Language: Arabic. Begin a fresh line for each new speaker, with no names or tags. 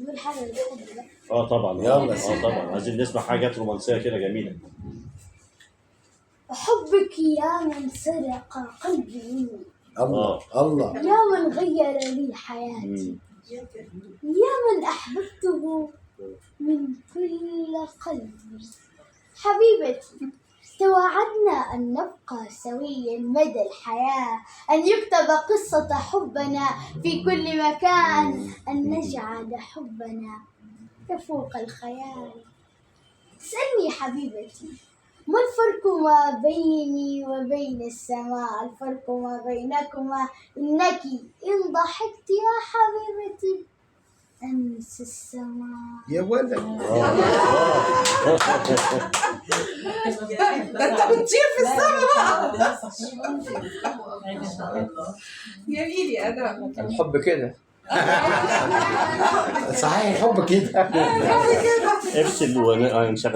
نقول حاجة للحب ده.
طبعا
يلا
طبعا عايزين نسمع حاجات رومانسيه كده جميله.
أحبك يا من سرق قلبي مني،
الله الله.
يا من غير لي حياتي، يا من أحببته من كل قلبي. حبيبتي، توعدنا أن نبقى سويا مدى الحياة، أن يكتب قصة حبنا في كل مكان، أن نجعل حبنا يفوق الخيال. اسألني حبيبتي، ما الفرق ما بيني وبين السماء؟ الفرق ما بينكما إنك إن ضحكت يا حبيبتي أنسى السماء.
يا ولد
ده انت بتطير في السما بقى. جميل يا ادم.
الحب كده. صحيح الحب كده.
افصل ونشغل